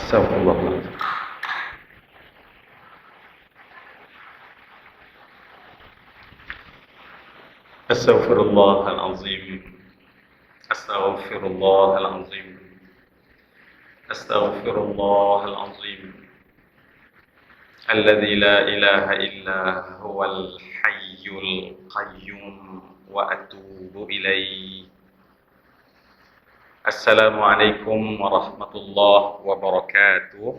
Astagfirullah. Astaghfirullahalazim. Astaghfirullahalazim. Astaghfirullahalazim. Alladzi la ilaha illa huwal hayyul qayyum wa atubu ilaihi. Assalamualaikum warahmatullahi wabarakatuh.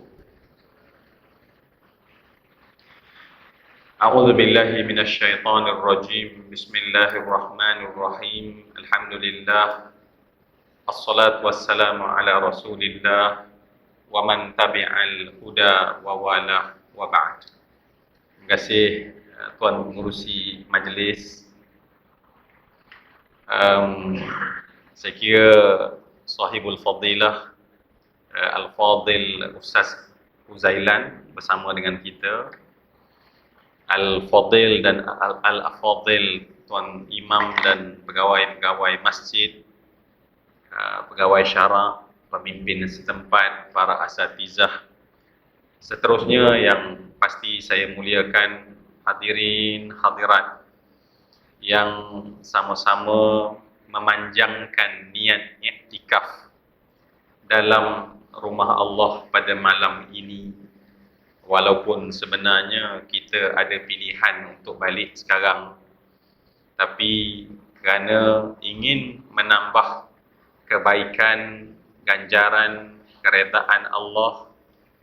A'udzu billahi minasy syaithanir rajim. Bismillahirrahmanirrahim. Alhamdulillah. Assalatu wassalamu ala Rasulillah wa man tabi'al huda wa wala wa ba'd. Terima kasih Tuan Pengerusi Majlis. Saya kira sahibul fadilah Al-Fadil Ustaz Uzailan bersama dengan kita, Al-Fadil dan Al-Afadil, Tuan Imam dan pegawai-pegawai masjid, pegawai syara, pemimpin setempat, para asatizah, seterusnya yang pasti saya muliakan, hadirin hadirat yang sama-sama memanjangkan niat iktikaf dalam rumah Allah pada malam ini. Walaupun sebenarnya kita ada pilihan untuk balik sekarang, tapi kerana ingin menambah kebaikan, ganjaran, keredaan Allah,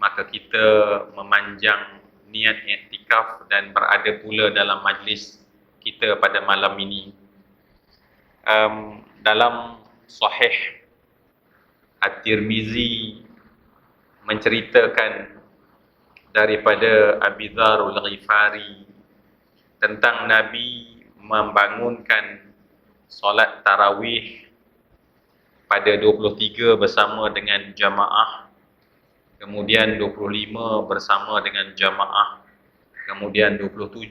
maka kita memanjang niat iktikaf dan berada pula dalam majlis kita pada malam ini. Dalam Sahih At-Tirmizi menceritakan daripada Abi Dzar Al-Ghifari tentang Nabi membangunkan solat tarawih pada 23 bersama dengan jamaah, kemudian 25 bersama dengan jamaah, kemudian 27,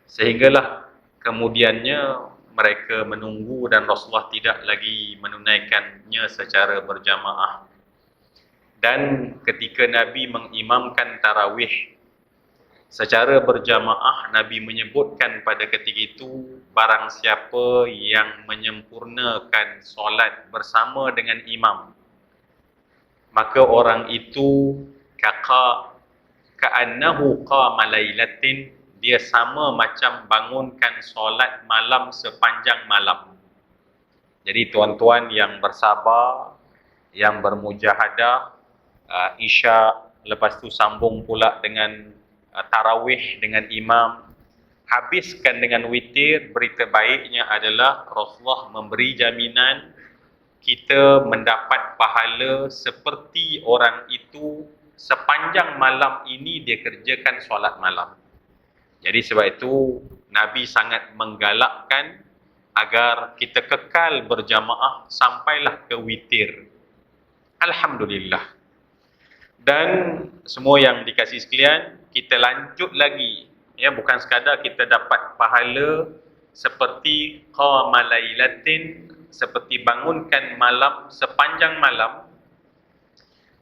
sehinggalah kemudiannya mereka menunggu dan Rasulullah tidak lagi menunaikannya secara berjamaah. Dan ketika Nabi mengimamkan tarawih secara berjamaah, Nabi menyebutkan pada ketika itu, barang siapa yang menyempurnakan solat bersama dengan imam, maka orang itu ka'annahu qama lailatin, dia sama macam bangunkan solat malam sepanjang malam. Jadi tuan-tuan yang bersabar, yang bermujahadah, Isya, lepas tu sambung pula dengan tarawih dengan imam, habiskan dengan witir. Berita baiknya adalah Rasulullah memberi jaminan kita mendapat pahala seperti orang itu sepanjang malam ini dia kerjakan solat malam. Jadi sebab itu Nabi sangat menggalakkan agar kita kekal berjamaah sampailah ke witir. Alhamdulillah. Dan semua yang dikasih sekalian, kita lanjut lagi, ya, bukan sekadar kita dapat pahala seperti qama lailatin, seperti bangunkan malam sepanjang malam,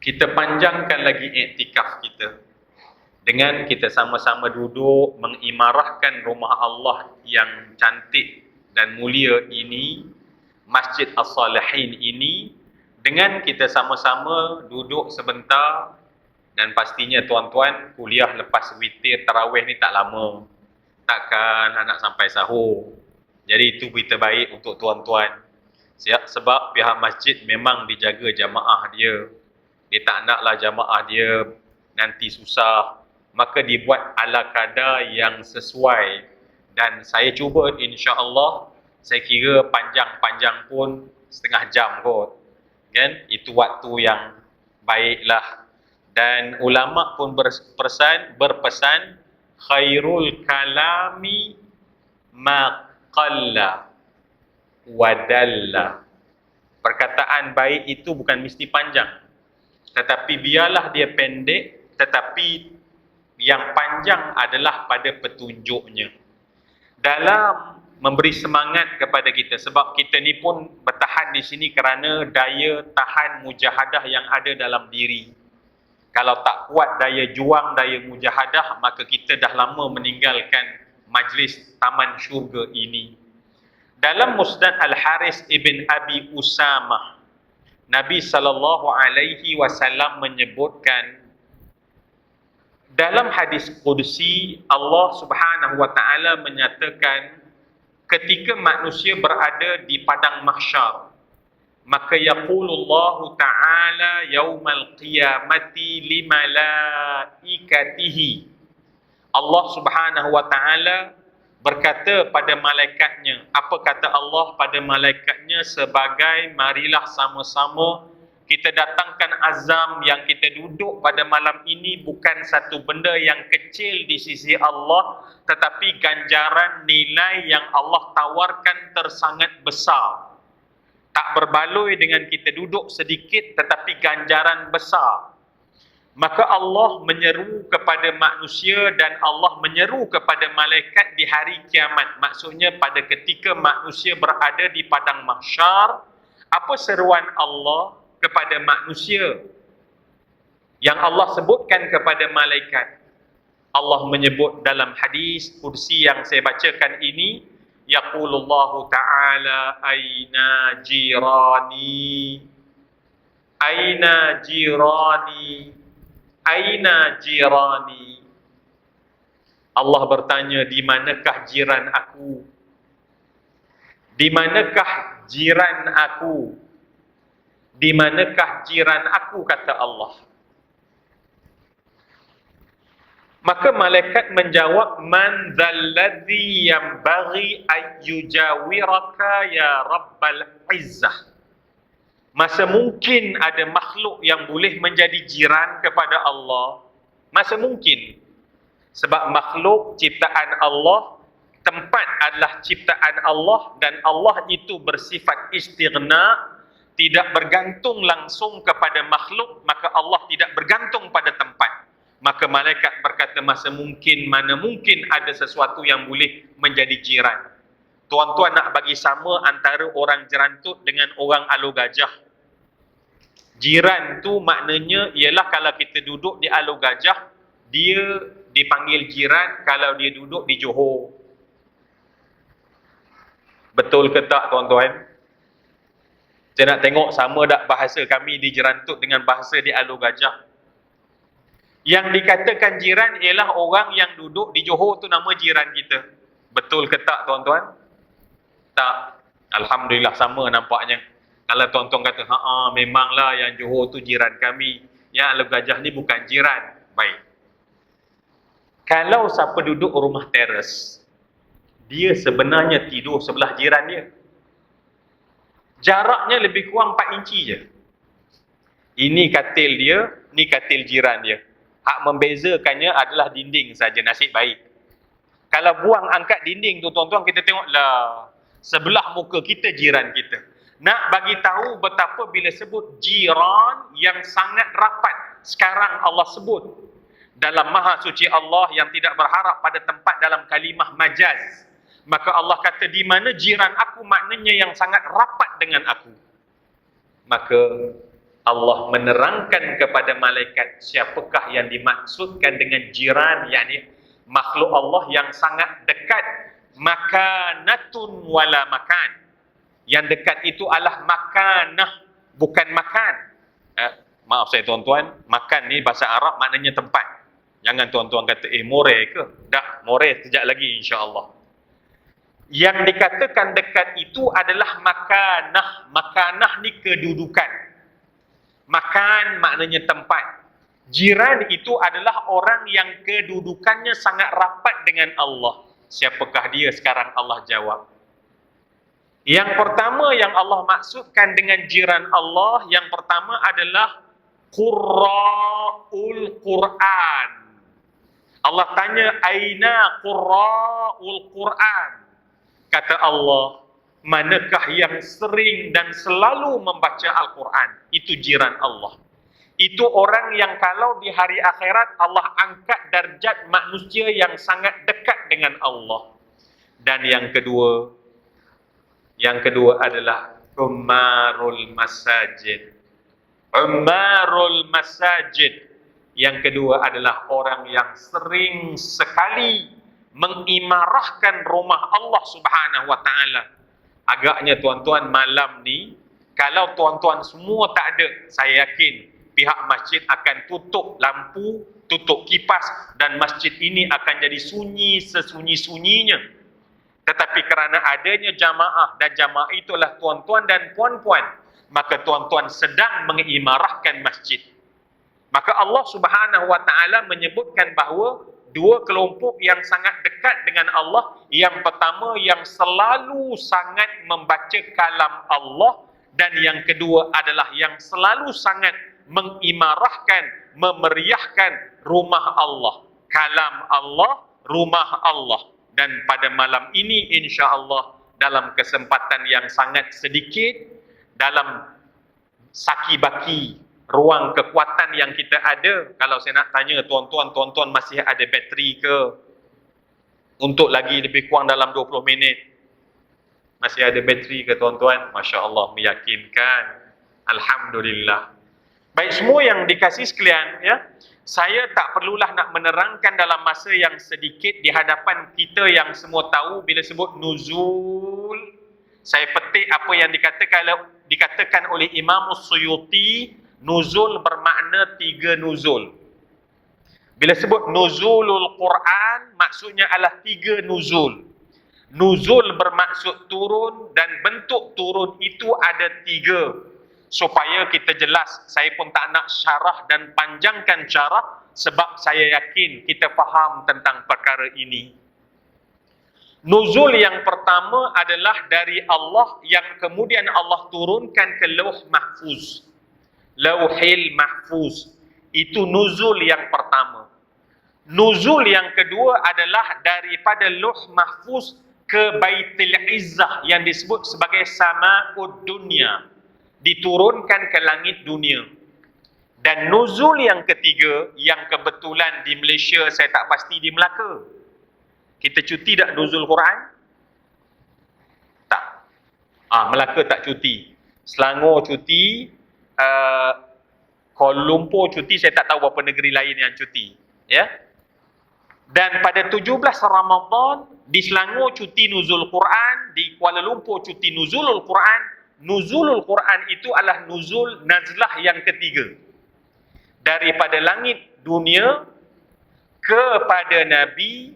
kita panjangkan lagi iktikaf kita dengan kita sama-sama duduk mengimarahkan rumah Allah yang cantik dan mulia ini, Masjid As-Salihin ini, dengan kita sama-sama duduk sebentar. Dan pastinya tuan-tuan, kuliah lepas witir tarawih ni tak lama, takkan nak sampai sahur. Jadi itu berita baik untuk tuan-tuan, sebab pihak masjid memang dijaga jamaah dia. Dia tak naklah jamaah dia nanti susah, maka dibuat ala kadar yang sesuai. Dan saya cuba, insya-Allah, saya kira panjang-panjang pun setengah jam kot, kan? Itu waktu yang baiklah. Dan ulama pun berpesan khairul kalami ma qalla wa dalla. Perkataan baik itu bukan mesti panjang, tetapi biarlah dia pendek, tetapi yang panjang adalah pada petunjuknya. Dalam memberi semangat kepada kita, sebab kita ni pun bertahan di sini kerana daya tahan mujahadah yang ada dalam diri. Kalau tak kuat daya juang, daya mujahadah, maka kita dah lama meninggalkan majlis taman syurga ini. Dalam Musnad Al-Haris ibn Abi Usamah, Nabi SAW menyebutkan dalam hadis Qudsi, Allah Subhanahu wa taala menyatakan ketika manusia berada di padang mahsyar, maka yaqulullahu ta'ala yaumal qiyamati limalaikatihi. Allah Subhanahu wa taala berkata pada malaikatnya. Apa kata Allah pada malaikatnya? Sebagai marilah sama-sama kita datangkan azam yang kita duduk pada malam ini bukan satu benda yang kecil di sisi Allah, tetapi ganjaran nilai yang Allah tawarkan tersangat besar. Tak berbaloi dengan kita duduk sedikit, tetapi ganjaran besar. Maka Allah menyeru kepada manusia dan Allah menyeru kepada malaikat di hari kiamat. Maksudnya pada ketika manusia berada di padang mahsyar, apa seruan Allah kepada manusia yang Allah sebutkan kepada malaikat? Allah menyebut dalam hadis Qudsi yang saya bacakan ini, yaqulullahu ta'ala aina jirani, aina jirani, aina jirani. Allah bertanya, di manakah jiran aku? Di manakah jiran aku? Di manakah jiran aku, kata Allah. Maka malaikat menjawab, man dzalladzi yanbaghi ayyujawiraka ya rabbal izzah. Masa mungkin ada makhluk yang boleh menjadi jiran kepada Allah? Masa mungkin. Sebab makhluk ciptaan Allah, tempat adalah ciptaan Allah, dan Allah itu bersifat istighna, tidak bergantung langsung kepada makhluk, maka Allah tidak bergantung pada tempat. Maka malaikat berkata, masa mungkin, mana mungkin ada sesuatu yang boleh menjadi jiran. Tuan-tuan nak bagi sama antara orang jerantut dengan orang Alor Gajah. Jiran tu maknanya ialah kalau kita duduk di Alor Gajah, dia dipanggil jiran kalau dia duduk di Johor. Betul ke tak, tuan-tuan? Saya nak tengok sama tak bahasa kami di Jerantut dengan bahasa di Alor Gajah. Yang dikatakan jiran ialah orang yang duduk di Johor tu nama jiran kita. Betul ke tak, tuan-tuan? Tak. Alhamdulillah sama nampaknya. Kalau tuan-tuan kata, memanglah yang Johor tu jiran kami, yang Alor Gajah ni bukan jiran. Baik. Kalau siapa duduk rumah teres, dia sebenarnya tidur sebelah jiran dia. Jaraknya lebih kurang 4 inci je. Ini katil dia, ni katil jiran dia. Hak membezakannya adalah dinding saja, nasib baik. Kalau buang angkat dinding tu, tuan-tuan, kita tengoklah sebelah muka kita jiran kita. Nak bagi tahu betapa bila sebut jiran yang sangat rapat, sekarang Allah sebut dalam Maha Suci Allah yang tidak berharap pada tempat dalam kalimah majaz. Maka Allah kata, di mana jiran aku, maknanya yang sangat rapat dengan aku. Maka Allah menerangkan kepada malaikat siapakah yang dimaksudkan dengan jiran, yakni makhluk Allah yang sangat dekat. Makanatun wala makan. Yang dekat itu adalah makanah, bukan makan. Maaf saya tuan-tuan, makan ni bahasa Arab maknanya tempat. Jangan tuan-tuan kata, more ke? Dah, more sekejap lagi insya-Allah. Yang dikatakan dekat itu adalah makanah. Makanah ni kedudukan. Makan maknanya tempat. Jiran itu adalah orang yang kedudukannya sangat rapat dengan Allah. Siapakah dia sekarang? Allah jawab. Yang pertama yang Allah maksudkan dengan jiran Allah, yang pertama adalah Qurra'ul Quran. Allah tanya, aina Qurra'ul Quran? Kata Allah, manakah yang sering dan selalu membaca Al-Quran? Itu jiran Allah. Itu orang yang kalau di hari akhirat Allah angkat darjat manusia yang sangat dekat dengan Allah. Dan yang kedua adalah umarul masajid. Umarul masajid. Yang kedua adalah orang yang sering sekali mengimarahkan rumah Allah Subhanahu wa taala. Agaknya tuan-tuan malam ni, kalau tuan-tuan semua tak ada, saya yakin pihak masjid akan tutup lampu, tutup kipas, dan masjid ini akan jadi sunyi sesunyi-sunyinya. Tetapi kerana adanya jamaah, dan jamaah itulah tuan-tuan dan puan-puan, maka tuan-tuan sedang mengimarahkan masjid. Maka Allah Subhanahu wa taala menyebutkan bahawa dua kelompok yang sangat dekat dengan Allah. Yang pertama yang selalu sangat membaca kalam Allah, dan yang kedua adalah yang selalu sangat mengimarahkan, memeriahkan rumah Allah, kalam Allah, rumah Allah. Dan pada malam ini insya-Allah dalam kesempatan yang sangat sedikit, dalam saki-baki ruang kekuatan yang kita ada, kalau saya nak tanya tuan-tuan masih ada bateri ke untuk lagi lebih kurang dalam 20 minit? Masih ada bateri ke tuan-tuan? Masya Allah, meyakinkan. Alhamdulillah. Baik semua yang dikasih sekalian, ya, saya tak perlulah nak menerangkan dalam masa yang sedikit di hadapan kita yang semua tahu bila sebut nuzul. Saya petik apa yang dikatakan oleh Imam Suyuti. Nuzul bermakna 3 nuzul. Bila sebut nuzulul Quran, maksudnya adalah 3 nuzul. Nuzul bermaksud turun, dan bentuk turun itu ada 3. Supaya kita jelas, saya pun tak nak syarah dan panjangkan syarah, sebab saya yakin kita faham tentang perkara ini. Nuzul yang pertama adalah dari Allah, yang kemudian Allah turunkan ke Lauh Mahfuz. Lauhil Mahfuz. Itu nuzul yang pertama. Nuzul yang kedua adalah daripada Lauh Mahfuz ke Baitul Izzah, yang disebut sebagai Sama'ud Dunya. Diturunkan ke langit dunia. Dan nuzul yang ketiga, yang kebetulan di Malaysia, saya tak pasti di Melaka. Kita cuti tak nuzul Quran? Tak. Melaka tak cuti. Selangor cuti, Kuala Lumpur cuti, saya tak tahu berapa negeri lain yang cuti. Ya. Dan pada 17 Ramadan, di Selangor cuti nuzul Quran, di Kuala Lumpur cuti nuzulul Quran. Nuzulul Quran itu adalah nuzul nazlah yang ketiga. Daripada langit dunia kepada Nabi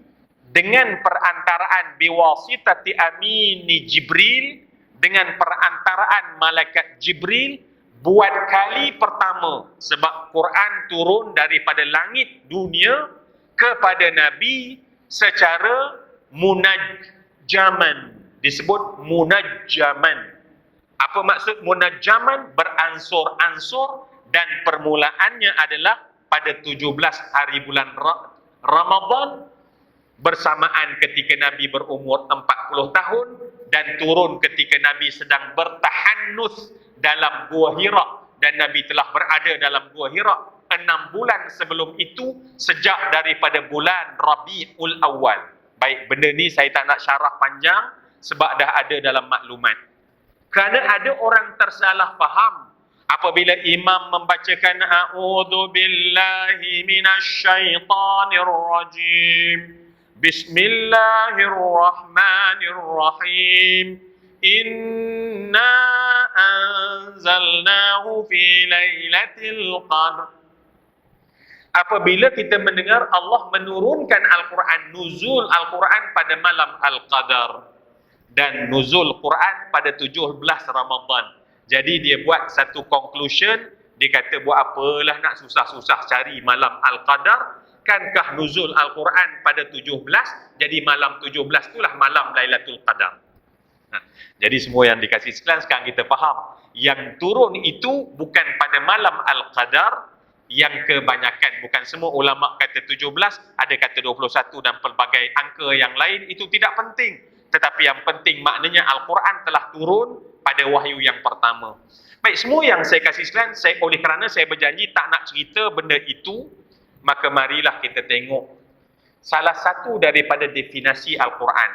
dengan perantaraan biwasitati amini Jibril, dengan perantaraan malaikat Jibril, buat kali pertama. Sebab Quran turun daripada langit dunia kepada Nabi secara munajjaman. Disebut munajjaman. Apa maksud munajjaman? Beransur-ansur, dan permulaannya adalah pada 17 hari bulan Ramadan, bersamaan ketika Nabi berumur 40 tahun, dan turun ketika Nabi sedang bertahannus dalam Gua Hira, dan Nabi telah berada dalam Gua Hira 6 bulan sebelum itu, sejak daripada bulan Rabiul Awal. Baik, benda ni saya tak nak syarah panjang sebab dah ada dalam maklumat. Kerana ada orang tersalah faham apabila imam membacakan a'udzu billahi minasyaitonir rajim, bismillahirrahmanirrahim, inna anzalnahu fi lailatul qadr. Apabila kita mendengar Allah menurunkan Al-Quran, nuzul Al-Quran pada malam Al-Qadar, dan nuzul Quran pada 17 Ramadan. Jadi dia buat satu conclusion, dia kata buat apalah nak susah-susah cari malam Al-Qadar, kankah nuzul Al-Quran pada 17, jadi malam 17 itulah malam Lailatul Qadar. Jadi semua yang dikasih sekalian, sekarang kita faham, yang turun itu bukan pada malam Al-Qadar, yang kebanyakan, bukan semua ulama kata 17, ada kata 21 dan pelbagai angka yang lain, itu tidak penting. Tetapi yang penting maknanya Al-Quran telah turun pada wahyu yang pertama. Baik, semua yang saya kasih sekalian, oleh kerana saya berjanji tak nak cerita benda itu, maka marilah kita tengok salah satu daripada definisi Al-Quran.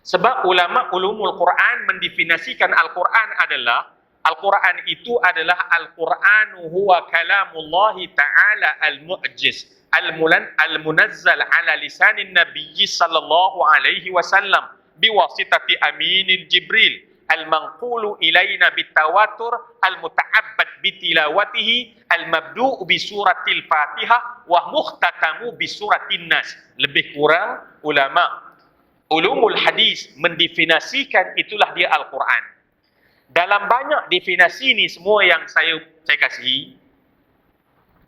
Sebab ulama ulumul Quran mendefinisikan Al-Quran adalah Al-Quran itu adalah Al-Quran huwa kalamullah ta'ala al-mu'jiz al-munazzal ala lisanin nabiyyi sallallahu alaihi wasallam biwasitati aminil Jibril al-manqulu ilaina bitawatur al-muta'abbad bitilawatihi al-mabdu'u bi suratil Fatihah wa mukhtatamu bi suratin Nas. Lebih kurang ulama ulumul hadis mendefinisikan itulah dia Al-Quran. Dalam banyak definisi ni semua yang saya kasih,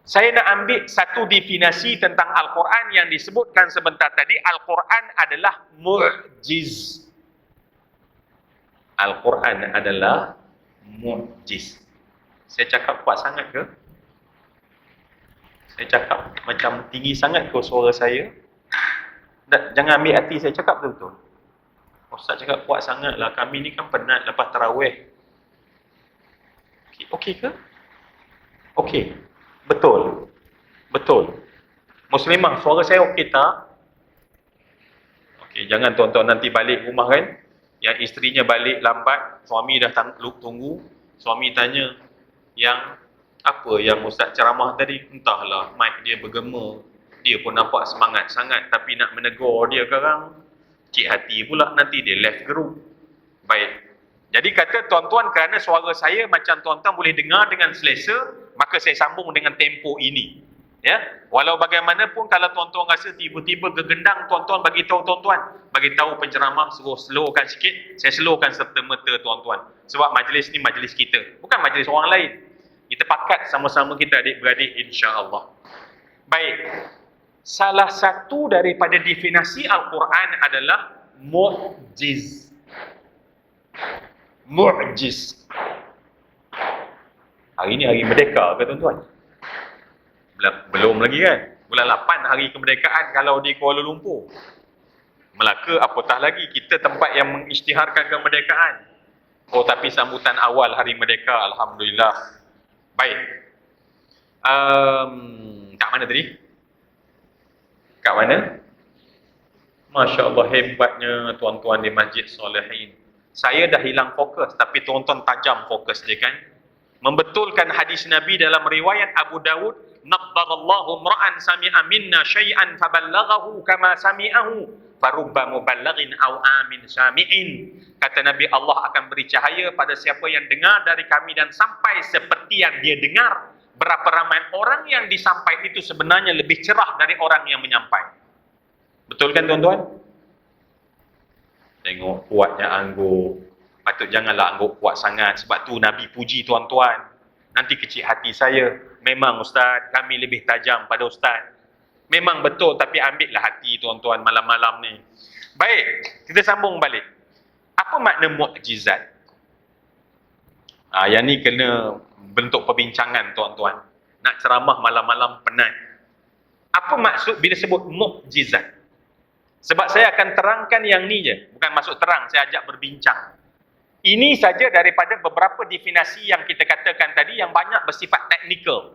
saya nak ambil satu definisi tentang Al-Quran yang disebutkan sebentar tadi. Al-Quran adalah mu'jiz. Al-Quran adalah mu'jiz. Saya cakap kuat sangat ke? Saya cakap macam tinggi sangat ke suara saya? Jangan ambil hati saya cakap betul-betul. Ustaz cakap kuat sangat lah. Kami ni kan penat lepas tarawih. Okey ke? Okey. Betul. Betul. Muslimah, suara saya okey tak? Okey, jangan tuan-tuan nanti balik rumah kan, yang isterinya balik lambat, suami dah tunggu, suami tanya, yang apa yang Ustaz ceramah tadi? Entahlah, mic dia bergema. Dia pun nampak semangat sangat, tapi nak menegur dia sekarang, cik hati pula, nanti dia left group. Baik. Jadi kata tuan-tuan, kerana suara saya macam tuan-tuan boleh dengar dengan selesa, maka saya sambung dengan tempo ini. Ya, walau bagaimanapun kalau tuan-tuan rasa tiba-tiba gegendang, tuan-tuan bagi tahu tuan-tuan, bagi tahu penceramah suruh slowkan sikit, saya slowkan serta-merta tuan-tuan. Sebab majlis ni majlis kita, bukan majlis orang lain. Kita pakat sama-sama kita adik-beradik insya-Allah. Baik. Salah satu daripada definisi Al-Quran adalah mu'jiz. Mu'jiz. Hari ni hari merdeka ke tuan-tuan? Belum lagi kan? Bulan 8 hari kemerdekaan kalau di Kuala Lumpur. Melaka apatah lagi, kita tempat yang mengisytiharkan kemerdekaan. Oh, tapi sambutan awal hari merdeka, alhamdulillah. Baik. Kat mana tadi? Kat mana? Masya Allah, hebatnya tuan-tuan di Masjid Solehin. Saya dah hilang fokus, tapi tuan-tuan tajam fokus dia kan. Membetulkan hadis Nabi dalam riwayat Abu Dawud, naddarallahu mra'an sami'a minna syai'an faballaghahu kama sami'ahu farubba muballighin aw amin sami'in. Kata Nabi, Allah akan beri cahaya pada siapa yang dengar dari kami dan sampai seperti yang dia dengar. Berapa ramai orang yang disampai itu sebenarnya lebih cerah dari orang yang menyampai. Betul kan tuan-tuan? Tengok kuatnya anggur. Patut janganlah anggur kuat sangat. Sebab tu Nabi puji tuan-tuan. Nanti kecil hati saya. Memang Ustaz, kami lebih tajam pada Ustaz. Memang betul, tapi ambillah hati tuan-tuan malam-malam ni. Baik, kita sambung balik. Apa makna mukjizat? Yang ni kena bentuk perbincangan tuan-tuan. Nak ceramah malam-malam penat. Apa maksud bila sebut mukjizat? Sebab saya akan terangkan yang ni je. Bukan maksud terang, saya ajak berbincang. Ini saja daripada beberapa definisi yang kita katakan tadi yang banyak bersifat teknikal.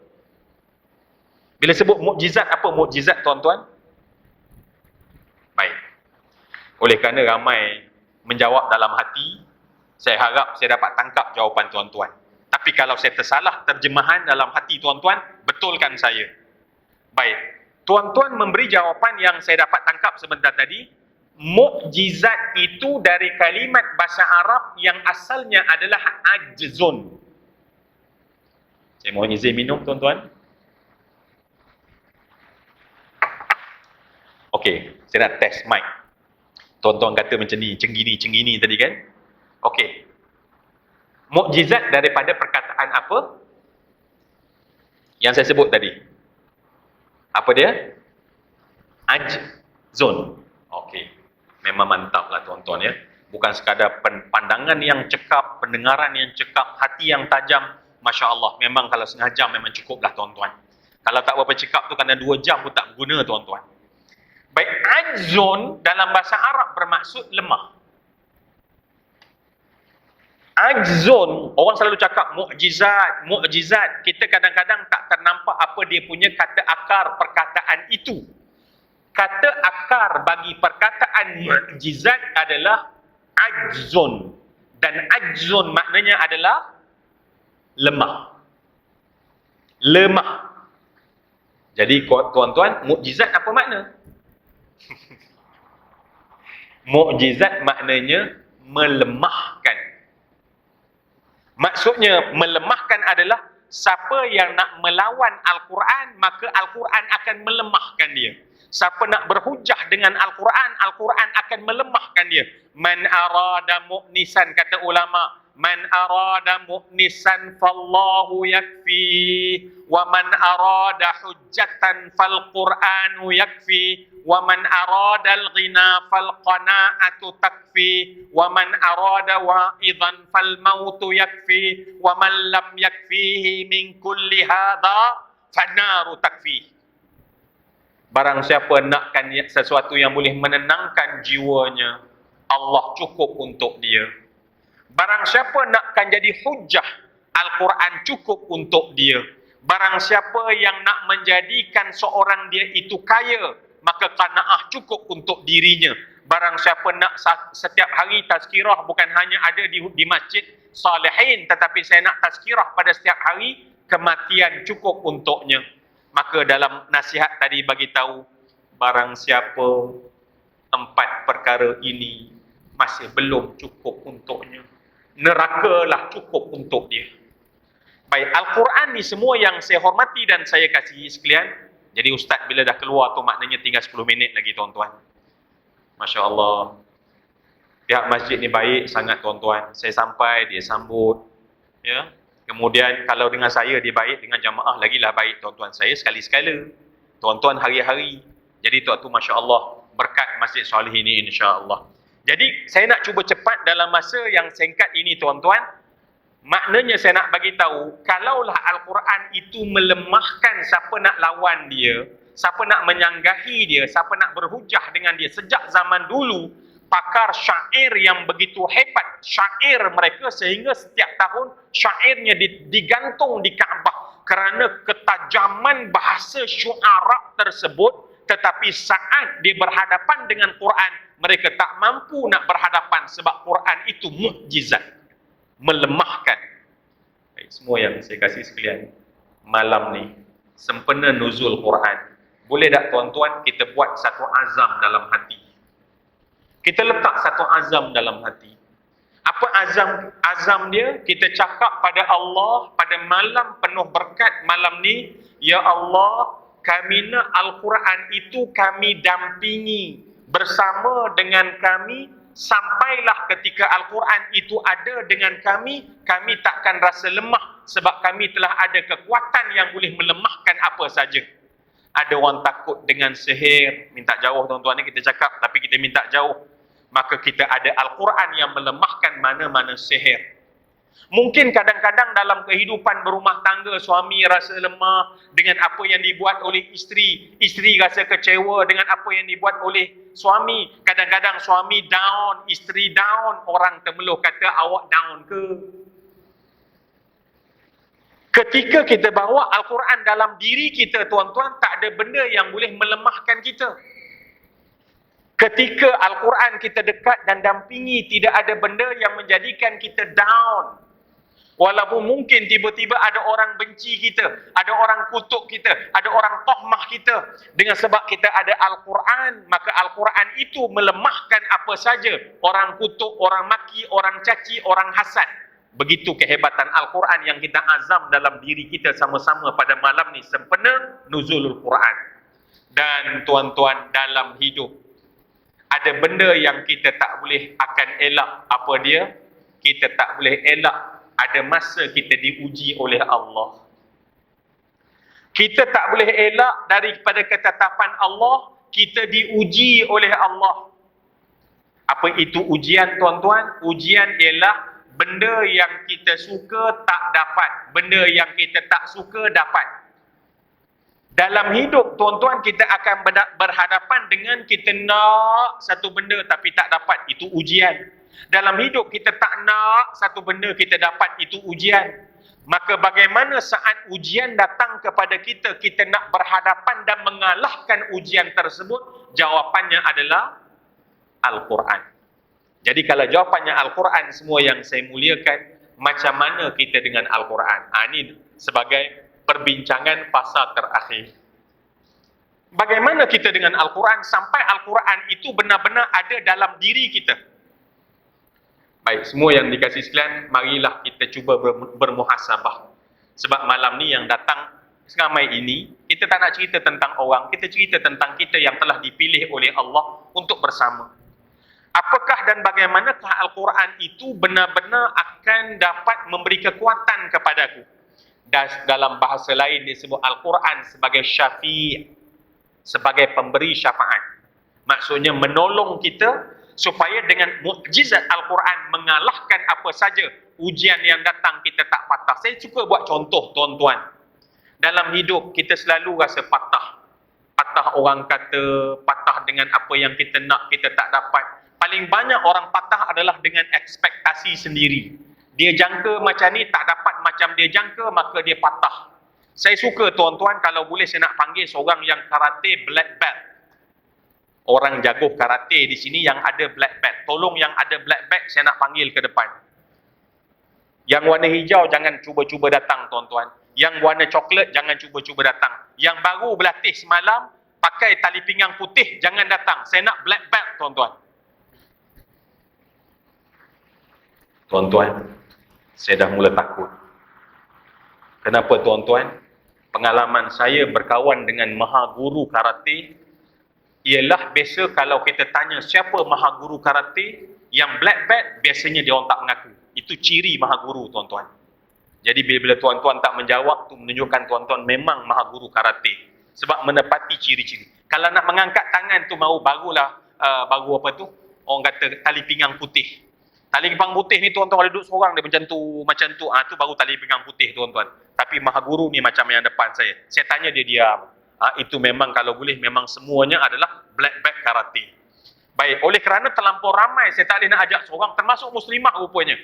Bila sebut mukjizat, apa mukjizat tuan-tuan? Baik. Oleh kerana ramai menjawab dalam hati, saya harap saya dapat tangkap jawapan tuan-tuan. Tapi kalau saya tersalah terjemahan dalam hati tuan-tuan, betulkan saya. Baik. Tuan-tuan memberi jawapan yang saya dapat tangkap sebentar tadi. Mukjizat itu dari kalimat bahasa Arab yang asalnya adalah ajzun. Saya mohon izin minum tuan-tuan. Okey, saya nak test mic. Tuan-tuan kata macam ni, cenggini tadi kan? Okey. Mukjizat daripada perkataan apa? Yang saya sebut tadi. Apa dia? Ajzun. Okey. Memang mantap lah tuan-tuan ya. Bukan sekadar pandangan yang cekap, pendengaran yang cekap, hati yang tajam. Masya Allah, memang kalau setengah jam memang cukup lah tuan-tuan. Kalau tak berapa cekap tu kena 2 jam pun tak guna tuan-tuan. Baik, ajzun dalam bahasa Arab bermaksud lemah. Ajzun, orang selalu cakap mukjizat. Kita kadang-kadang tak ternampak apa dia punya kata akar perkataan itu. Kata akar bagi perkataan mukjizat adalah ajzun. Dan ajzun maknanya adalah lemah. Lemah. Jadi tuan-tuan, mukjizat apa makna? Mukjizat maknanya melemahkan. Maksudnya melemahkan adalah siapa yang nak melawan Al-Quran, maka Al-Quran akan melemahkan dia. Siapa nak berhujah dengan Al-Quran, Al-Quran akan melemahkan dia. Man arada mu'nisan, kata ulama, man arada mu'nisan fallahu yakfi, wa man arada hujjatan fal Qur'anu yakfi, wa man arada al-ghina fal qana'atu takfi, wa man arada wa'idhan fal mautu yakfi, wa man lam yakfihi min kulli hadha fanaru takfi. Barang siapa nakkan sesuatu yang boleh menenangkan jiwanya, Allah cukup untuk dia. Barang siapa nakkan jadi hujah, Al-Quran cukup untuk dia. Barang siapa yang nak menjadikan seorang dia itu kaya, maka qanaah cukup untuk dirinya. Barang siapa nak setiap hari tazkirah, bukan hanya ada di masjid salihin, tetapi saya nak tazkirah pada setiap hari, kematian cukup untuknya. Maka dalam nasihat tadi bagi tahu, barang siapa 4 perkara ini masih belum cukup untuknya, nerakalah cukup untuk dia. Baik, Al-Quran ni semua yang saya hormati dan saya kasihi sekalian. Jadi ustaz bila dah keluar tu maknanya tinggal 10 minit lagi tuan-tuan. Masya Allah. Pihak masjid ni baik sangat tuan-tuan. Saya sampai, dia sambut. Ya. Kemudian kalau dengan saya dia baik, dengan jamaah lagilah baik tuan-tuan. Saya sekali-sekala. Tuan-tuan hari-hari. Jadi tu Masya Allah. Berkat Masjid Solih ini insya Allah. Jadi saya nak cuba cepat dalam masa yang singkat ini tuan-tuan. Maknanya saya nak bagi tahu, kalaulah Al-Quran itu melemahkan siapa nak lawan dia, siapa nak menyanggahi dia, siapa nak berhujah dengan dia sejak zaman dulu, pakar syair yang begitu hebat syair mereka sehingga setiap tahun syairnya digantung di Kaabah kerana ketajaman bahasa syuara tersebut. Tetapi saat dia berhadapan dengan Quran, mereka tak mampu nak berhadapan sebab Quran itu mukjizat, melemahkan. Baik, semua yang saya kasih sekalian, malam ni sempena nuzul Quran, boleh tak tuan-tuan kita buat satu azam dalam hati? Kita letak satu azam dalam hati. Apa azam dia? Kita cakap pada Allah pada malam penuh berkat malam ni, ya Allah, kami nak Al-Quran itu kami dampingi bersama dengan kami sampailah ketika Al-Quran itu ada dengan kami takkan rasa lemah sebab kami telah ada kekuatan yang boleh melemahkan apa saja. Ada orang takut dengan sihir, minta jauh tuan-tuan ni kita cakap, tapi kita minta jauh. Maka kita ada Al-Quran yang melemahkan mana-mana sihir. Mungkin kadang-kadang dalam kehidupan berumah tangga, suami rasa lemah dengan apa yang dibuat oleh isteri. Isteri rasa kecewa dengan apa yang dibuat oleh suami. Kadang-kadang suami down, isteri down. Orang temeluh kata, awak down ke? Ketika kita bawa Al-Quran dalam diri kita, tuan-tuan, tak ada benda yang boleh melemahkan kita. Ketika Al-Quran kita dekat dan dampingi, tidak ada benda yang menjadikan kita down. Walaupun mungkin tiba-tiba ada orang benci kita, ada orang kutuk kita, ada orang tohmah kita. Dengan sebab kita ada Al-Quran, maka Al-Quran itu melemahkan apa saja. Orang kutuk, orang maki, orang caci, orang hasad. Begitu kehebatan Al-Quran yang kita azam dalam diri kita sama-sama pada malam ni sempena nuzulul Quran. Dan tuan-tuan, dalam hidup ada benda yang kita tak boleh akan elak. Apa dia? Kita tak boleh elak. Ada masa kita diuji oleh Allah. Kita tak boleh elak daripada ketetapan Allah, kita diuji oleh Allah. Apa itu ujian tuan-tuan? Ujian ialah benda yang kita suka tak dapat, benda yang kita tak suka dapat. Dalam hidup tuan-tuan kita akan berhadapan dengan kita nak satu benda tapi tak dapat, itu ujian. Dalam hidup kita tak nak satu benda kita dapat, itu ujian. Maka bagaimana saat ujian datang kepada kita, kita nak berhadapan dan mengalahkan ujian tersebut? Jawapannya adalah Al-Quran. Jadi kalau jawapannya Al-Quran semua yang saya muliakan, macam mana kita dengan Al-Quran? Ini sebagai perbincangan fasa terakhir. Bagaimana kita dengan Al-Quran sampai Al-Quran itu benar-benar ada dalam diri kita? Baik, semua yang dikasih sekalian, marilah kita cuba bermuhasabah. Sebab malam ni yang datang seramai ini, kita tak nak cerita tentang orang, kita cerita tentang kita yang telah dipilih oleh Allah untuk bersama. Apakah dan bagaimanakah Al-Quran itu benar-benar akan dapat memberi kekuatan kepadaku? Dalam bahasa lain disebut Al-Quran sebagai syafi', sebagai pemberi syafaat. Maksudnya menolong kita supaya dengan mukjizat Al-Quran mengalahkan apa saja ujian yang datang kita tak patah. Saya suka buat contoh tuan-tuan. Dalam hidup kita selalu rasa patah. Patah orang kata, patah dengan apa yang kita nak kita tak dapat. Paling banyak orang patah adalah dengan ekspektasi sendiri. Dia jangka macam ni, tak dapat macam dia jangka, maka dia patah. Saya suka tuan-tuan, kalau boleh saya nak panggil seorang yang karate black belt. Orang jago karate di sini yang ada black belt. Tolong yang ada black belt saya nak panggil ke depan. Yang warna hijau jangan cuba-cuba datang tuan-tuan. Yang warna coklat jangan cuba-cuba datang. Yang baru berlatih semalam pakai tali pinggang putih jangan datang. Saya nak black belt tuan-tuan. Tuan-tuan, saya dah mula takut. Kenapa tuan-tuan? Pengalaman saya berkawan dengan maha guru karate ialah biasa kalau kita tanya siapa maha guru karate, yang black belt biasanya dia orang tak mengaku. Itu ciri maha guru tuan-tuan. Jadi bila tuan-tuan tak menjawab tu menunjukkan tuan-tuan memang maha guru karate. Sebab menepati ciri-ciri. Kalau nak mengangkat tangan tu barulah baru apa tu? Orang kata tali pinggang putih. Tali pinggang putih ni tuan-tuan kalau duduk seorang dia macam tu, tu baru tali pinggang putih tuan-tuan. Tapi maha guru ni macam yang depan saya. Saya tanya dia diam. Itu memang kalau boleh memang semuanya adalah black belt karate. Baik, oleh kerana terlampau ramai saya tak boleh nak ajak seorang termasuk muslimah rupanya.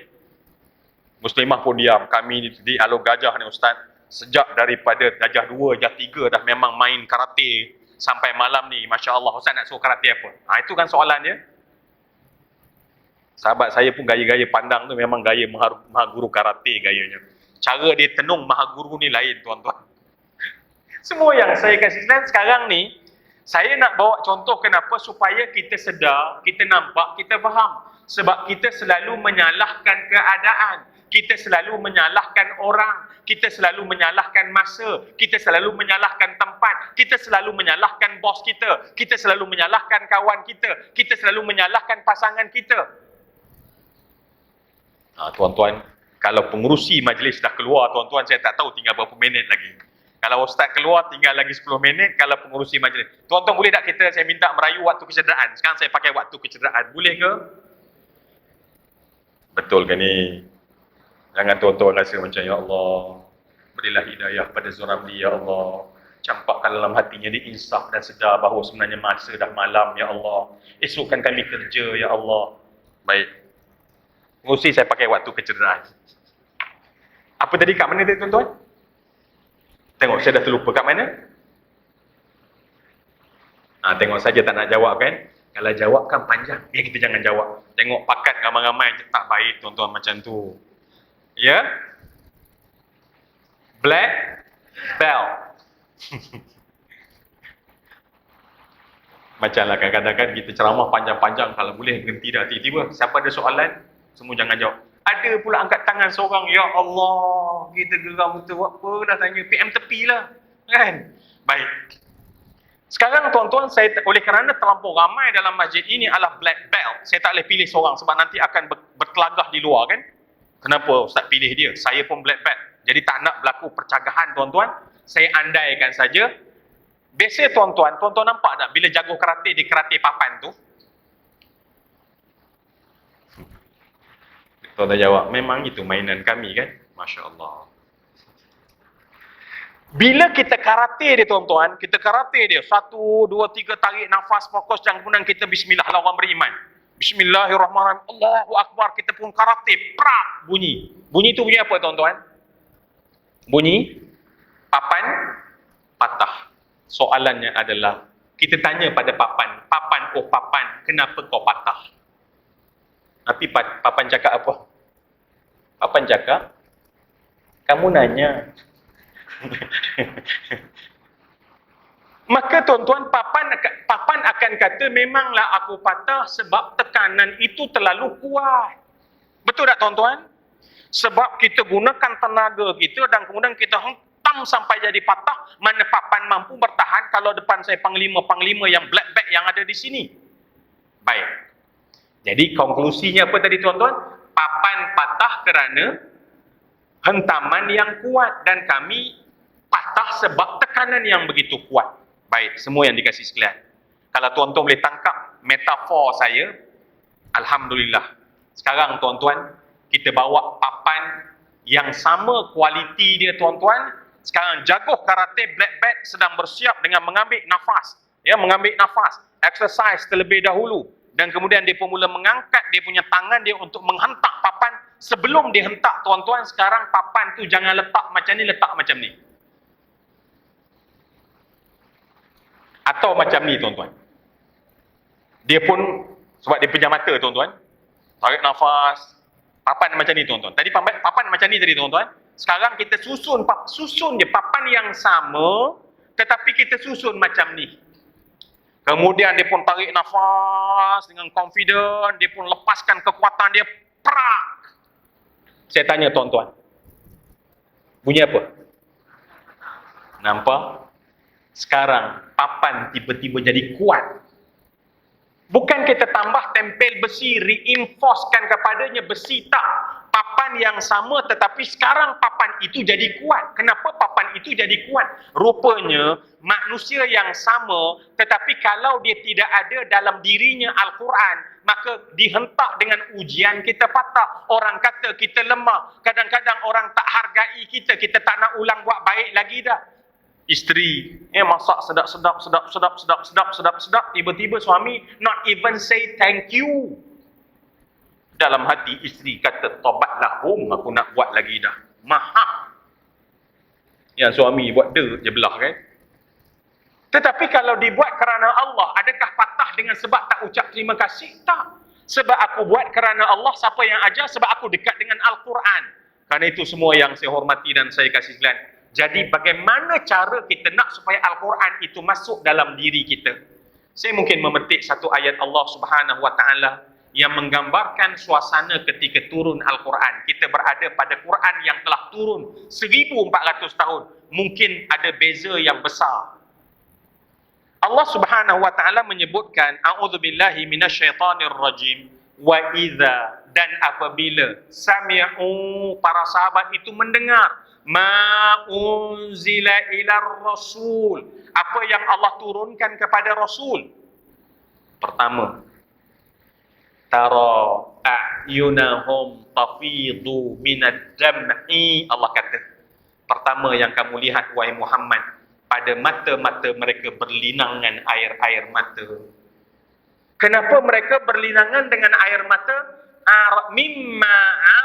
Muslimah pun diam. Kami di Alor Gajah ni ustaz, sejak daripada Gajah 2, Gajah 3 dah memang main karate sampai malam ni. Masya Allah, ustaz nak suruh karate apa? Itu kan soalannya. Sahabat saya pun gaya-gaya pandang tu memang gaya maha guru karate gayanya. Cara dia tenung maha guru ni lain tuan-tuan. Semua yang saya kasih sekarang ni, saya nak bawa contoh kenapa supaya kita sedar, kita nampak, kita faham. Sebab kita selalu menyalahkan keadaan. Kita selalu menyalahkan orang. Kita selalu menyalahkan masa. Kita selalu menyalahkan tempat. Kita selalu menyalahkan bos kita. Kita selalu menyalahkan kawan kita. Kita selalu menyalahkan pasangan kita. Tuan-tuan, kalau pengurusi majlis dah keluar, tuan-tuan saya tak tahu tinggal berapa minit lagi. Kalau ustaz keluar tinggal lagi 10 minit, kalau pengurusi majlis. Tuan-tuan boleh tak saya minta merayu waktu kecederaan? Sekarang saya pakai waktu kecederaan. Boleh ke? Betul ke ni? Jangan tuan-tuan rasa macam, ya Allah, berilah hidayah pada Zuramli, ya Allah. Campakkan dalam hatinya dia insaf dan sedar bahawa sebenarnya masa dah malam, ya Allah. Esokkan kami kerja, ya Allah. Baik. Pengurusi saya pakai waktu kecederaan. Apa tadi kat mana tadi tuan-tuan? Tengok saya dah terlupa kat mana? Tengok saja tak nak jawab kan? Kalau jawab kan panjang. Kita jangan jawab. Tengok pakat ramai-ramai tak baik tuan-tuan macam tu. Ya? Black belt. Macamlah kadang-kadang kita ceramah panjang-panjang, kalau boleh berhenti dah tiba-tiba. Siapa ada soalan? Semua jangan jawab. Ada pula angkat tangan seorang, ya Allah, kita geram betul, apa dah tanya, PM tepi lah, kan? Baik. Sekarang tuan-tuan, saya oleh kerana terlampau ramai dalam masjid ini adalah black belt, saya tak boleh pilih seorang sebab nanti akan bertelagah di luar, kan? Kenapa ustaz pilih dia? Saya pun black belt. Jadi tak nak berlaku percagahan tuan-tuan, saya andaikan saja. Biasa tuan-tuan nampak tak bila jago karate di karate papan tu? Tuan jawab, memang itu mainan kami kan? Masya Allah. Bila kita karate dia tuan-tuan, kita karate dia 1, 2, 3 tarik nafas fokus dan kemudian kita bismillah lawan beriman. Bismillahirrahmanirrahim. Allahu Akbar, kita pun karate, prak bunyi. Bunyi itu bunyi apa tuan-tuan? Bunyi papan patah. Soalannya adalah kita tanya pada papan, oh papan, kenapa kau patah? Tapi papan cakap apa? Papan cakap, kamu nanya. Maka tuan-tuan, papan akan kata memanglah aku patah sebab tekanan itu terlalu kuat. Betul tak tuan-tuan? Sebab kita gunakan tenaga kita dan kemudian kita hentam sampai jadi patah. Mana papan mampu bertahan kalau depan saya panglima-panglima yang black bag yang ada di sini. Baik. Jadi konklusinya apa tadi tuan-tuan? Papan patah kerana hentaman yang kuat dan kami patah sebab tekanan yang begitu kuat. Baik, semua yang dikasih sekalian. Kalau tuan-tuan boleh tangkap metafor saya, alhamdulillah. Sekarang tuan-tuan, kita bawa papan yang sama kualiti dia tuan-tuan. Sekarang jaguh karate black belt sedang bersiap dengan mengambil nafas. Ya, mengambil nafas, exercise terlebih dahulu. Dan kemudian dia pun mula mengangkat dia punya tangan dia untuk menghentak papan. Sebelum dihentak tuan-tuan, sekarang papan tu jangan letak macam ni, letak macam ni. Atau macam ni tuan-tuan. Dia pun, sebab dia pejam mata tuan-tuan, tarik nafas, papan macam ni tuan-tuan. Tadi papan macam ni tadi tuan-tuan. Sekarang kita susun je papan yang sama, tetapi kita susun macam ni. Kemudian dia pun tarik nafas dengan confident, dia pun lepaskan kekuatan dia, prak. Saya tanya tuan-tuan, bunyi apa? Nampak? Sekarang papan tiba-tiba jadi kuat. Bukan kita tambah tempel besi, reinforcekan kepadanya besi, tak. Papan yang sama tetapi sekarang papan itu jadi kuat. Kenapa papan itu jadi kuat? Rupanya manusia yang sama tetapi kalau dia tidak ada dalam dirinya Al-Quran, maka dihentak dengan ujian kita patah. Orang kata kita lemah. Kadang-kadang orang tak hargai kita, kita tak nak ulang buat baik lagi dah. Isteri masak sedap-sedap, tiba-tiba suami not even say thank you. Dalam hati isteri kata, tobatlah aku nak buat lagi dah. Mahal. Yang suami buat je belah kan. Tetapi kalau dibuat kerana Allah, adakah patah dengan sebab tak ucap terima kasih? Tak. Sebab aku buat kerana Allah, siapa yang ajar? Sebab aku dekat dengan Al-Quran. Kerana itu semua yang saya hormati dan saya kasih sekalian. Jadi bagaimana cara kita nak supaya Al-Quran itu masuk dalam diri kita? Saya mungkin memetik satu ayat Allah Subhanahu Wa Taala yang menggambarkan suasana ketika turun Al-Quran. Kita berada pada Quran yang telah turun 1400 tahun. Mungkin ada beza yang besar. Allah Subhanahu Wa Taala menyebutkan, a'udzubillahi minasyaitonir rajim, wa idza, dan apabila sami'u, para sahabat itu mendengar, ma unzila ilar rasul, apa yang Allah turunkan kepada Rasul. Pertama, tara a'yunahum tafidu minad dam'i, Allah kata, pertama yang kamu lihat wahai Muhammad, pada mata-mata mereka berlinangan air-air mata. Kenapa mereka berlinangan dengan air mata? Mimma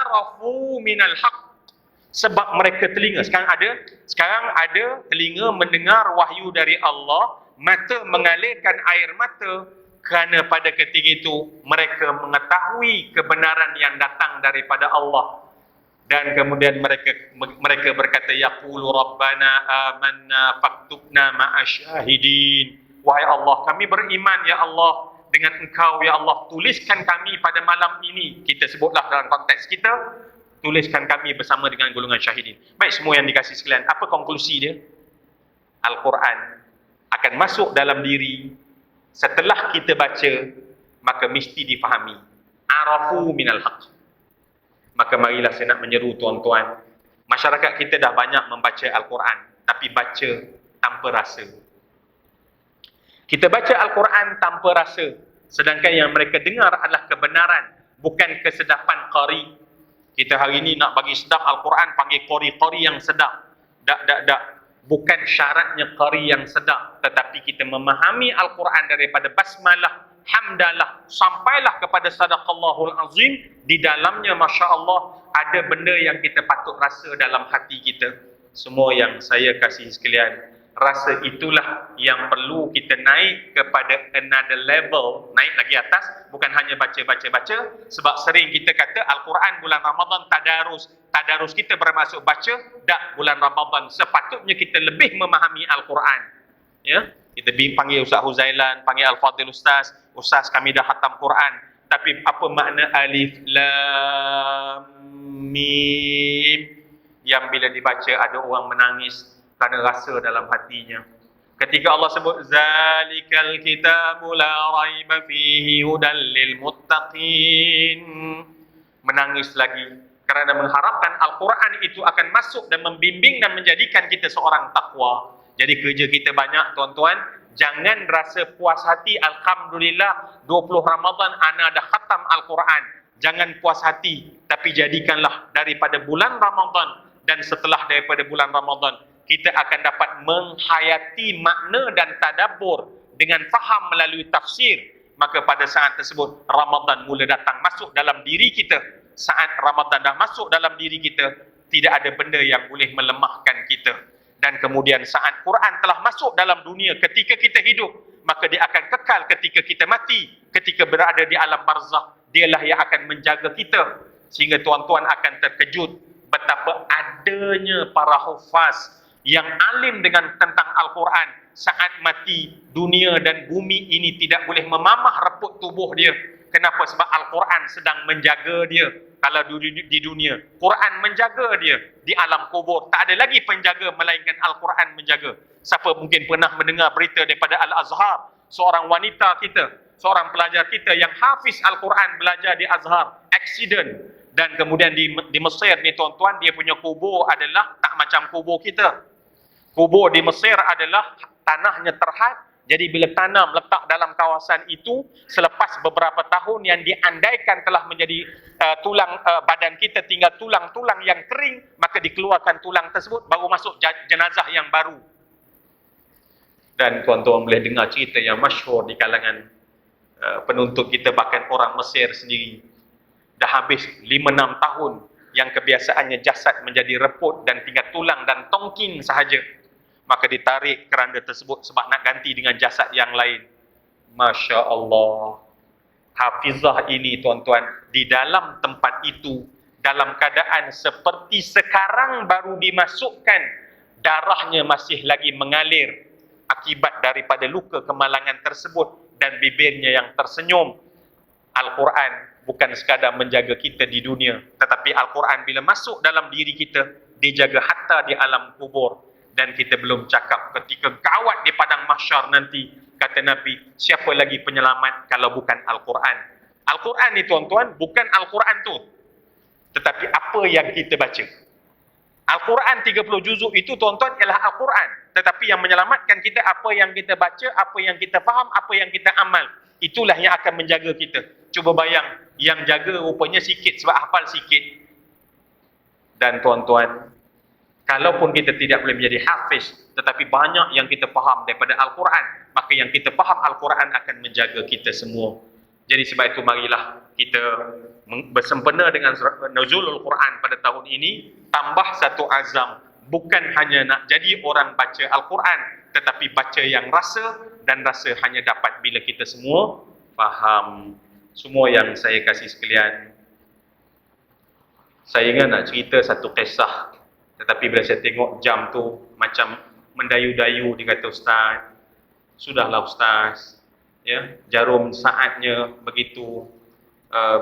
arafu minal haqq, sebab mereka telinga. Sekarang ada telinga mendengar wahyu dari Allah, mata mengalirkan air mata kerana pada ketika itu mereka mengetahui kebenaran yang datang daripada Allah. Dan kemudian mereka berkata, yaqulu rabbana amanna faktubna ma'asyahidin. Wahai Allah, kami beriman ya Allah dengan Engkau ya Allah, tuliskan kami pada malam ini. Kita sebutlah dalam konteks kita, tuliskan kami bersama dengan golongan syahidin. Baik, semua yang dikasih sekalian, apa konklusi dia? Al-Quran akan masuk dalam diri setelah kita baca, maka mesti difahami. Arafu minal haqq. Maka marilah saya nak menyeru tuan-tuan, masyarakat kita dah banyak membaca Al-Quran, tapi baca tanpa rasa. Kita baca Al-Quran tanpa rasa, sedangkan yang mereka dengar adalah kebenaran, bukan kesedapan qari. Kita hari ini nak bagi sedap Al-Quran, panggil qari-qari yang sedap. Tak. Bukan syaratnya qari yang sedap, tetapi kita memahami Al-Quran daripada basmalah, hamdalah, sampailah kepada sadaqallahul azim. Di dalamnya, Masya Allah, ada benda yang kita patut rasa dalam hati kita. Semua yang saya kasih sekalian, Rasa itulah yang perlu kita naik kepada another level, naik lagi atas, bukan hanya baca. Sebab sering kita kata Al-Quran bulan Ramadan tadarus. Tadarus kita bermaksud baca, tak bulan Ramadan. Sepatutnya kita lebih memahami Al-Quran. Ya, kita panggil Ustaz Huzailan, panggil Al-Fadhil Ustaz, Ustaz kami dah khatam Quran. Tapi apa makna alif lam mim yang bila dibaca ada orang menangis kerana rasa dalam hatinya. Ketika Allah sebut zalikal kitabu la raiba fihi hudal lil muttaqin, menangis lagi kerana mengharapkan Al-Quran itu akan masuk dan membimbing dan menjadikan kita seorang takwa. Jadi kerja kita banyak tuan-tuan. Jangan rasa puas hati, alhamdulillah 20 Ramadan ana dah khatam Al-Quran. Jangan puas hati, tapi jadikanlah daripada bulan Ramadan dan setelah daripada bulan Ramadan kita akan dapat menghayati makna dan tadabbur dengan faham melalui tafsir. Maka pada saat tersebut Ramadan mula datang masuk dalam diri kita. Saat Ramadan dah masuk dalam diri kita, tidak ada benda yang boleh melemahkan kita. Dan kemudian saat Quran telah masuk dalam dunia ketika kita hidup, maka dia akan kekal ketika kita mati. Ketika berada di alam barzakh, dialah yang akan menjaga kita. Sehingga tuan-tuan akan terkejut betapa adanya para hufaz yang alim dengan tentang Al-Quran. Saat mati, dunia dan bumi ini tidak boleh memamah reput tubuh dia. Kenapa? Sebab Al-Quran sedang menjaga dia. Kalau di dunia, Quran menjaga dia. Di alam kubur, tak ada lagi penjaga melainkan Al-Quran menjaga. Siapa mungkin pernah mendengar berita daripada Al-Azhar, seorang wanita kita, seorang pelajar kita yang hafiz Al-Quran belajar di Azhar, accident. Dan kemudian di Mesir ni tuan-tuan, dia punya kubur adalah tak macam kubur kita. Kubur di Mesir adalah tanahnya terhad. Jadi bila tanam letak dalam kawasan itu, selepas beberapa tahun yang diandaikan telah menjadi tulang badan kita tinggal tulang-tulang yang kering, maka dikeluarkan tulang tersebut, baru masuk jenazah yang baru. Dan tuan-tuan boleh dengar cerita yang masyhur di kalangan penuntut kita, bahkan orang Mesir sendiri. Dah habis 5-6 tahun yang kebiasaannya jasad menjadi reput dan tinggal tulang dan tongking sahaja. Maka ditarik keranda tersebut sebab nak ganti dengan jasad yang lain. Masya Allah. Hafizah ini tuan-tuan, di dalam tempat itu, dalam keadaan seperti sekarang baru dimasukkan, darahnya masih lagi mengalir akibat daripada luka kemalangan tersebut, dan bibirnya yang tersenyum. Al-Quran bukan sekadar menjaga kita di dunia, tetapi Al-Quran bila masuk dalam diri kita, dijaga hatta di alam kubur. Dan kita belum cakap ketika gawat di padang mahsyar nanti, kata Nabi, siapa lagi penyelamat kalau bukan Al-Quran? Al-Quran ni tuan-tuan, bukan Al-Quran tu, tetapi apa yang kita baca. Al-Quran 30 juzuk itu tuan-tuan ialah Al-Quran, tetapi yang menyelamatkan kita apa yang kita baca, apa yang kita faham, apa yang kita amal. Itulah yang akan menjaga kita. Cuba bayang, yang jaga rupanya sikit sebab hafal sikit. Dan tuan-tuan, kalaupun kita tidak boleh menjadi hafiz, tetapi banyak yang kita faham daripada Al-Quran, maka yang kita faham Al-Quran akan menjaga kita semua. Jadi sebab itu marilah kita bersempena dengan nuzulul Quran pada tahun ini, tambah satu azam, bukan hanya nak jadi orang baca Al-Quran, tetapi baca yang rasa, dan rasa hanya dapat bila kita semua faham. Semua yang saya kasih sekalian, saya ingat nak cerita satu kisah. Tetapi bila saya tengok jam tu macam mendayu-dayu, dia kata, Ustaz, sudahlah Ustaz, ya, jarum saatnya begitu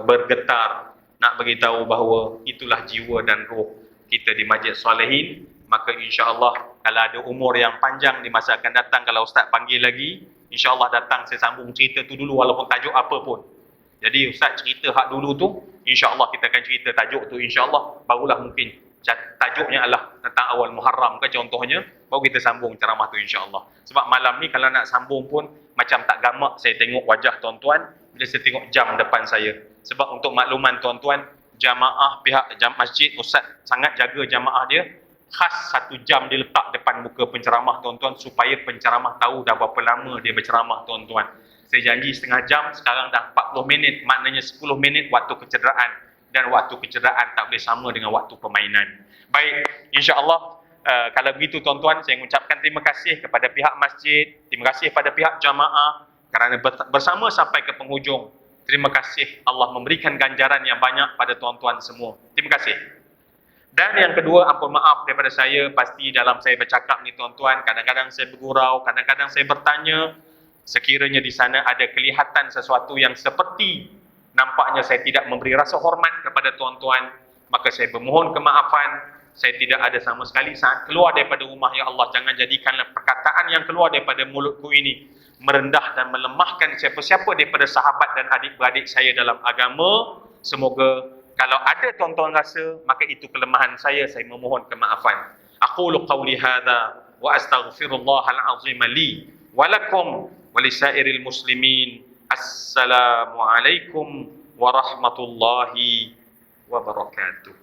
bergetar, nak beritahu bahawa itulah jiwa dan roh kita di Masjid Solehin. Maka insya-Allah kalau ada umur yang panjang di masa akan datang, kalau Ustaz panggil lagi, insya-Allah datang saya sambung cerita tu dulu walaupun tajuk apa pun. Jadi Ustaz cerita hak dulu tu, insya-Allah kita akan cerita tajuk tu, insya-Allah barulah mungkin tajuknya adalah tentang awal Muharram ke contohnya, baru kita sambung ceramah tu insya-Allah. Sebab malam ni kalau nak sambung pun macam tak gamak saya tengok wajah tuan-tuan bila saya tengok jam depan saya. Sebab untuk makluman tuan-tuan, jamaah pihak masjid, Ustaz sangat jaga jamaah dia. Khas 1 jam dia letak depan muka penceramah tuan-tuan, supaya penceramah tahu dah berapa lama dia berceramah tuan-tuan. Saya janji setengah jam, sekarang dah 40 minit, maknanya 10 minit waktu kecederaan. Dan waktu kecederaan tak boleh sama dengan waktu permainan. Baik, insya-Allah Kalau begitu tuan-tuan, saya mengucapkan terima kasih kepada pihak masjid, terima kasih kepada pihak jamaah kerana bersama sampai ke penghujung. Terima kasih, Allah memberikan ganjaran yang banyak pada tuan-tuan semua. Terima kasih. Dan yang kedua, ampun maaf daripada saya, pasti dalam saya bercakap ni tuan-tuan, kadang-kadang saya bergurau, kadang-kadang saya bertanya, sekiranya di sana ada kelihatan sesuatu yang seperti nampaknya saya tidak memberi rasa hormat kepada tuan-tuan, maka saya bermohon kemaafan. Saya tidak ada sama sekali saat keluar daripada rumah, ya Allah, jangan jadikanlah perkataan yang keluar daripada mulutku ini merendah dan melemahkan siapa-siapa daripada sahabat dan adik-beradik saya dalam agama. Semoga kalau ada tuan-tuan rasa, maka itu kelemahan saya memohon kemaafan. Aqulu qawli hadha wa astaghfirullahal azim li wa lakum wa lisairil muslimin. Assalamualaikum warahmatullahi wabarakatuh.